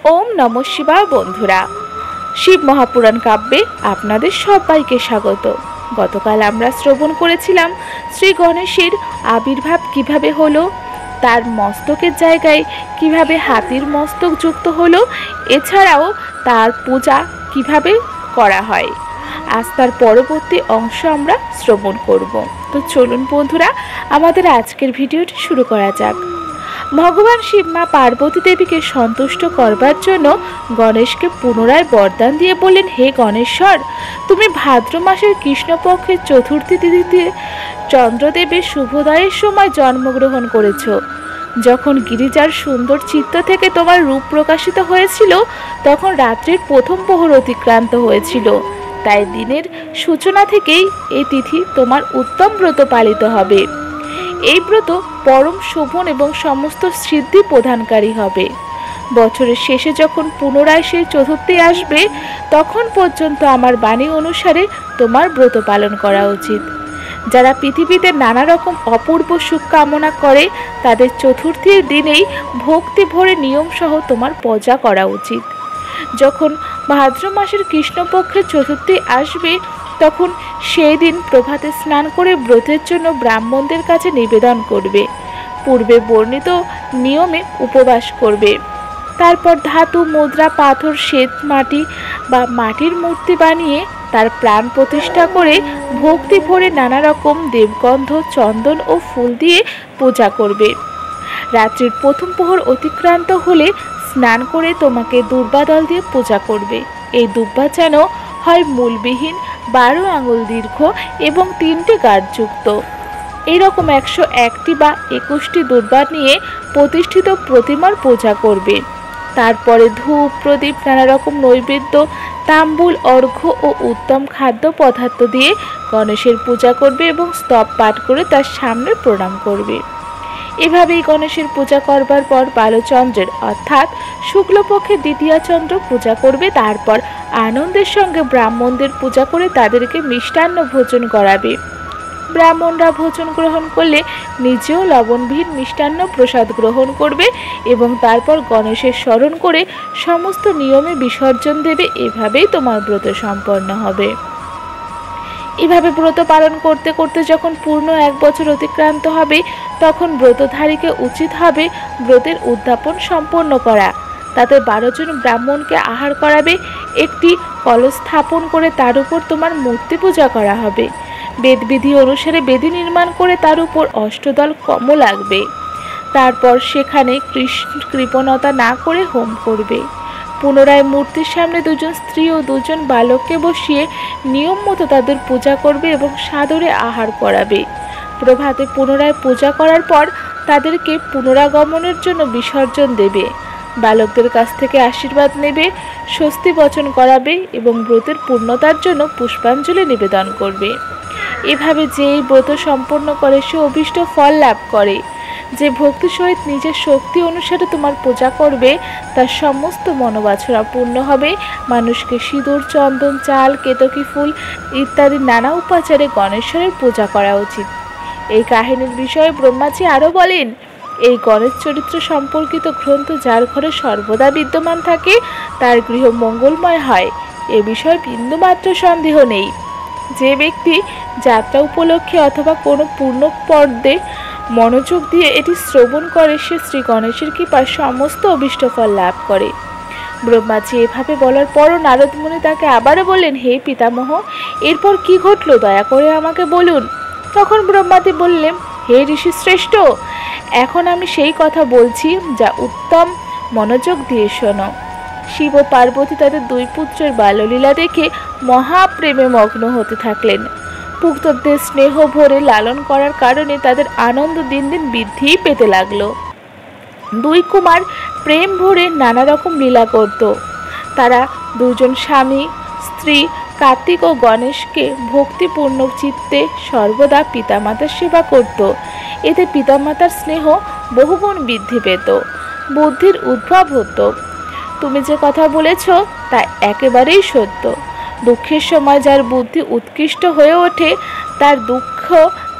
ওম নমঃ শিবায়। বন্ধুরা, শিব মহাপুরাণ কাব্যে আপনাদের সবাইকে স্বাগত। গতকাল আমরা শ্রবণ করেছিলাম শ্রী গণেশের আবির্ভাব কিভাবে হলো, তার মস্তকের জায়গায় কিভাবে হাতির মস্তক যুক্ত হলো, এছাড়াও তার পূজা কিভাবে করা হয়। আজ তার পরবর্তী অংশ আমরা শ্রবণ করব। তো চলুন বন্ধুরা, আমাদের আজকের ভিডিওটি শুরু করা যাক। ভগবান শিব মা পার্বতী দেবীকে সন্তুষ্ট করবার জন্য গণেশকে পুনরায় বরদান দিয়ে বললেন, হে গণেশ্বর, তুমি ভাদ্র মাসের কৃষ্ণপক্ষের চতুর্থী তিথিতে চন্দ্রদেবের শুভোদয়ের সময় জন্মগ্রহণ করেছ। যখন গিরিজার সুন্দর চিত্ত থেকে তোমার রূপ প্রকাশিত হয়েছিল, তখন রাত্রির প্রথম প্রহর অতিক্রান্ত হয়েছিল। তাই দিনের সূচনা থেকেই এই তিথি তোমার উত্তম ব্রত পালিত হবে। এই ব্রত পরম শোভন এবং সমস্ত সিদ্ধি প্রদানকারী হবে। বছরের শেষে যখন পুনরায় সেই চতুর্থী আসবে, তখন পর্যন্ত আমার বাণী অনুসারে তোমার ব্রত পালন করা উচিত। যারা পৃথিবীতে নানা রকম অপূর্ব সুখ কামনা করে, তাদের চতুর্থীর দিনেই ভক্তি ভরে নিয়ম সহ তোমার পূজা করা উচিত। যখন ভাদ্র মাসের কৃষ্ণপক্ষের চতুর্থী আসবে, তখন সেই দিন প্রভাতে স্নান করে ব্রতের জন্য ব্রাহ্মণদের কাছে নিবেদন করবে। পূর্বে বর্ণিত নিয়মে উপবাস করবে। তারপর ধাতু, মুদ্রা, পাথর, শ্বেত মাটি বা মাটির মূর্তি বানিয়ে তার প্রাণ প্রতিষ্ঠা করে ভক্তি ভরে নানা রকম দেবগন্ধ, চন্দন ও ফুল দিয়ে পূজা করবে। রাত্রির প্রথম প্রহর অতিক্রান্ত হলে স্নান করে তোমাকে দুর্বাদল দিয়ে পূজা করবে। এই দুব্বা যেন হয় মূলবিহীন, 12 আঙুল দীর্ঘ এবং 3টে গাঁটযুক্ত। এইরকম 101টি বা 21টি দুর্বা নিয়ে প্রতিষ্ঠিত প্রতিমার পূজা করবে। তারপরে ধূপ, প্রদীপ, নানা রকম নৈবেদ্য, তাম্বুল, অর্ঘ্য ও উত্তম খাদ্য পদার্থ দিয়ে গণেশের পূজা করবে এবং স্তব পাঠ করে তার সামনে প্রণাম করবে। এভাবেই গণেশের পূজা করবার পর বালচন্দ্রের অর্থাৎ শুক্লপক্ষের দ্বিতীয় চন্দ্র পূজা করবে। তারপর আনন্দের সঙ্গে ব্রাহ্মণদের পূজা করে তাদেরকে মিষ্টান্ন ভোজন করাবে। ব্রাহ্মণরা ভোজন গ্রহণ করলে নিজেও লবণবিহীন মিষ্টান্ন প্রসাদ গ্রহণ করবে এবং তারপর গণেশের স্মরণ করে সমস্ত নিয়মে বিসর্জন দেবে। এভাবেই তোমার ব্রত সম্পন্ন হবে। এভাবে ব্রত পালন করতে করতে যখন পূর্ণ 1 বছর অতিক্রান্ত হবে, তখন ব্রতধারীকে উচিত হবে ব্রতের উদ্যাপন সম্পন্ন করা। তাতে 12 জন ব্রাহ্মণকে আহার করাবে। একটি কলস স্থাপন করে তার উপর তোমার মূর্তি পূজা করা হবে। বেদবিধি অনুসারে বেদি নির্মাণ করে তার উপর অষ্টদল কমল লাগবে। তারপর সেখানে কৃপণতা না করে হোম করবে। পুনরায় মূর্তির সামনে 2 জন স্ত্রী ও 2 জন বালককে বসিয়ে নিয়ম মতো তাদের পূজা করবে এবং সাদরে আহার করাবে। প্রভাতে পুনরায় পূজা করার পর তাদেরকে পুনরাগমনের জন্য বিসর্জন দেবে। বালকদের কাছ থেকে আশীর্বাদ নেবে, স্বস্তি বচন করাবে এবং ব্রতের পূর্ণতার জন্য পুষ্পাঞ্জলি নিবেদন করবে। এভাবে যে এই ব্রত সম্পন্ন করে সে অভীষ্ট ফল লাভ করে। যে ভক্তি সহিত নিজের শক্তি অনুসারে তোমার পূজা করবে, তার সমস্ত মনোবাসনা পূর্ণ হবে। মানুষকে সিঁদুর, চন্দন, চাল, কেতকী ফুল ইত্যাদি নানা উপাচারে গণেশ্বরের পূজা করা উচিত। এই কাহিনীর বিষয়ে ব্রহ্মাজি আরও বলেন, এই গণেশ চরিত্র সম্পর্কিত গ্রন্থ যার ঘরে সর্বদা বিদ্যমান থাকে, তার গৃহ মঙ্গলময় হয়। এ বিষয়ে বিন্দুমাত্র সন্দেহ নেই। যে ব্যক্তি যাত্রা উপলক্ষে অথবা কোনো পূর্ণ পর্বে মনোযোগ দিয়ে এটি শ্রবণ করে, সে শ্রী গণেশের কৃপায় সমস্ত অভীষ্ট ফল লাভ করে। ব্রহ্মাজি এভাবে বলার পরও নারদ মুনি তাকে আবারও বললেন, হে পিতামহ, এরপর কি ঘটল দয়া করে আমাকে বলুন। তখন ব্রহ্মাজি বললেন, হে ঋষি শ্রেষ্ঠ, এখন আমি সেই কথা বলছি যা উত্তম মনোযোগ দিয়ে শোনো। শিব ও পার্বতী তাদের 2 পুত্রের বাল্যলীলা দেখে মহাপ্রেমে মগ্ন হতে থাকলেন। পুত্রদের স্নেহ ভরে লালন করার কারণে তাদের আনন্দ দিন দিন বৃদ্ধি পেতে লাগলো। 2 কুমার প্রেম ভরে নানা রকম লীলা করত। তারা 2 জন স্বামী স্ত্রী কার্তিক ও গণেশকে ভক্তিপূর্ণ চিত্তে সর্বদা পিতামাতার সেবা করত। এতে পিতামাতার স্নেহ বহুগুণ বৃদ্ধি পেত, বুদ্ধির উদ্ভব হতো। তুমি যে কথা বলেছ তা একেবারেই সত্য। দুঃখের সময় যার বুদ্ধি উৎকৃষ্ট হয়ে ওঠে, তার দুঃখ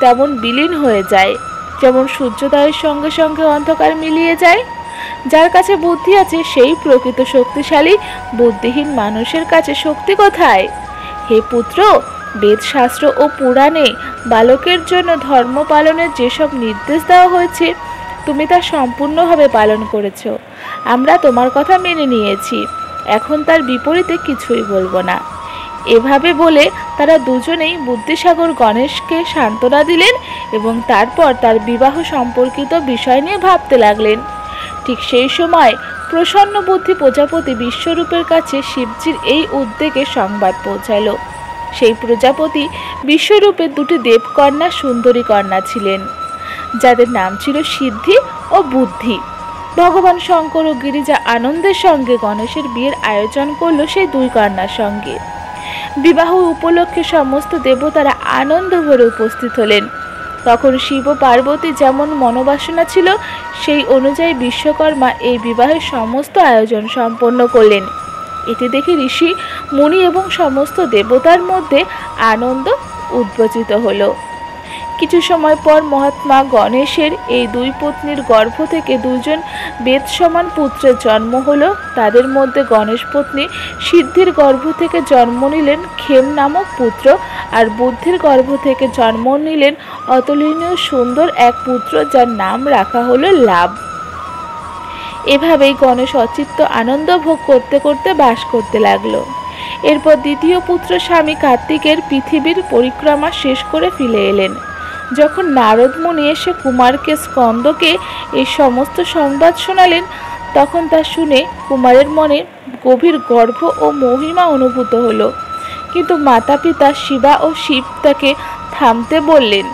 তেমন বিলীন হয়ে যায়, যেমন সূর্যোদয়ের সঙ্গে সঙ্গে অন্ধকার মিলিয়ে যায়। যার কাছে বুদ্ধি আছে সেই প্রকৃত শক্তিশালী, বুদ্ধিহীন মানুষের কাছে শক্তি কোথায়? হে পুত্র, বেদশাস্ত্র ও পুরাণে বালকের জন্য ধর্ম পালনের যেসব নির্দেশ দেওয়া হয়েছে তুমি তা সম্পূর্ণভাবে পালন করেছ। আমরা তোমার কথা মেনে নিয়েছি, এখন তার বিপরীতে কিছুই বলবো না। এভাবে বলে তারা দুজনেই বুদ্ধিসাগর গণেশকে সান্ত্বনা দিলেন এবং তারপর তার বিবাহ সম্পর্কিত বিষয় নিয়ে ভাবতে লাগলেন। ঠিক সেই সময় প্রসন্ন বুদ্ধি প্রজাপতি বিশ্বরূপের কাছে শিবজির এই উদ্যোগে সংবাদ পৌঁছালো। সেই প্রজাপতি বিশ্বরূপের দুটি দেবকন্যা সুন্দরী কন্যা ছিলেন, যাদের নাম ছিল সিদ্ধি ও বুদ্ধি। ভগবান শঙ্কর ও গিরিজা আনন্দের সঙ্গে গণেশের বিয়ের আয়োজন করল সেই দুই কন্যার সঙ্গে। বিবাহ উপলক্ষে সমস্ত দেবতারা আনন্দ ভরে উপস্থিত হলেন। তখন শিব ও পার্বতী যেমন মনোবাসনা ছিল সেই অনুযায়ী বিশ্বকর্মা এই বিবাহের সমস্ত আয়োজন সম্পন্ন করলেন। এটি দেখে ঋষি, মুনি এবং সমস্ত দেবতার মধ্যে আনন্দ উদ্ভূত হলো। কিছু সময় পর মহাত্মা গণেশের এই দুই পত্নীর গর্ভ থেকে দুজন বেদ সমান পুত্রের জন্ম হলো। তাদের মধ্যে গণেশ পত্নী সিদ্ধির গর্ভ থেকে জন্ম নিলেন ক্ষেম নামক পুত্র, আর বুদ্ধির গর্ভ থেকে জন্ম নিলেন অতুলনীয় সুন্দর এক পুত্র, যার নাম রাখা হলো লাভ। এভাবেই গণেশ অচিত্ত আনন্দ ভোগ করতে করতে বাস করতে লাগলো। এরপর দ্বিতীয় পুত্র স্বামী কার্তিকের পৃথিবীর পরিক্রমা শেষ করে ফিরে এলেন। যখন নারদ মুনি এসে কুমারকে স্কন্দকে এই সমস্ত সংবাদ শোনালেন, তখন তা শুনে কুমারের মনে গভীর গর্ব ও মহিমা অনুভূত হলো। কিন্তু মাতা পিতা শিবা ও শিব তাকে থামতে বললেন।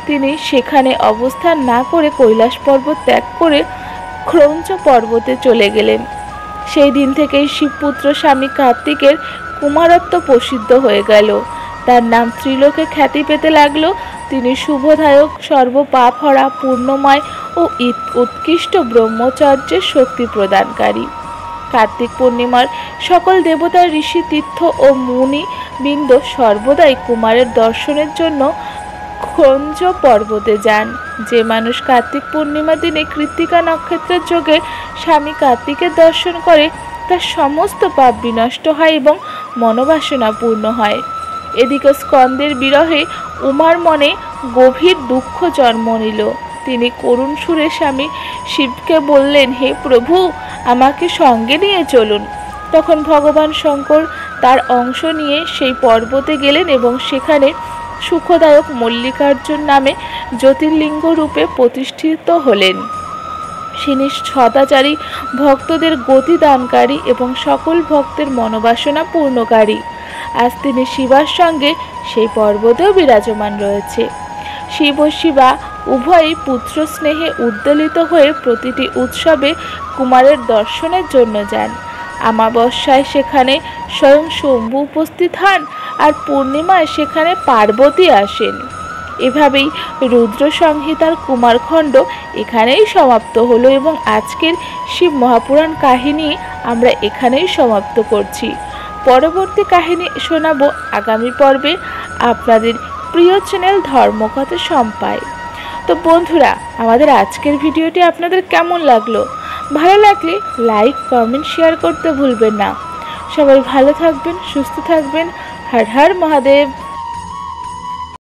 তিনি সেখানে অবস্থান না করে কৈলাস পর্বত ত্যাগ করে ক্রৌঞ্চ পর্বতে চলে গেলেন। সেই দিন থেকেই শিবপুত্র স্বামী কার্তিকের কুমারত্ব প্রসিদ্ধ হয়ে গেল। তার নাম ত্রিলোকে খ্যাতি পেতে লাগলো। তিনি শুভদায়ক, সর্বপাপহরা, পূর্ণময় ও উৎকৃষ্ট ব্রহ্মচর্যের শক্তি প্রদানকারী। কার্তিক পূর্ণিমার সকল দেবতা, ঋষি, তীর্থ ও মুনি বৃন্দ সর্বদাই কুমারের দর্শনের জন্য ক্রৌঞ্চ পর্বতে যান। যে মানুষ কার্তিক পূর্ণিমা দিনে কৃত্তিকা নক্ষত্রের যোগে স্বামী কার্তিকের দর্শন করে তার সমস্ত পাপ বিনষ্ট হয় এবং মনোবাসনা পূর্ণ হয়। এদিকে স্কন্দের বিরহে উমার মনে গভীর দুঃখ জন্ম নিল। তিনি করুণ সুরে স্বামী শিবকে বললেন, হে প্রভু, আমাকে সঙ্গে নিয়ে চলুন। তখন ভগবান শঙ্কর তার অংশ নিয়ে সেই পর্বতে গেলেন এবং সেখানে সুখদায়ক মল্লিকার্জুন নামে জ্যোতির্লিঙ্গ রূপে প্রতিষ্ঠিত হলেন। তিনি সদাচারী, ভক্তদের গতি দানকারী এবং সকল ভক্তের মনোবাসনা পূর্ণকারী। আজ তিনি শিবার সঙ্গে সেই পর্বতেও বিরাজমান রয়েছে। শিব ও শিবা উভয়ই পুত্র স্নেহে উদ্বেলিত হয়ে প্রতিটি উৎসবে কুমারের দর্শনের জন্য যান। আমাবস্যায় সেখানে স্বয়ং শম্ভু উপস্থিত হন, আর পূর্ণিমায় সেখানে পার্বতী আসেন। এভাবেই রুদ্র সংহিতার কুমারখণ্ড এখানেই সমাপ্ত হলো এবং আজকের শিব মহাপুরাণ কাহিনী আমরা এখানেই সমাপ্ত করছি। পরবর্তী কাহিনী শোনাবো আগামী পর্বে আপনাদের প্রিয় চ্যানেল ধর্মকথা সম্পায়। তো বন্ধুরা, আমাদের আজকের ভিডিওটি আপনাদের কেমন লাগলো? ভালো লাগলে লাইক, কমেন্ট, শেয়ার করতে ভুলবেন না। সবাই ভালো থাকবেন, সুস্থ থাকবেন। হর হর মহাদেব।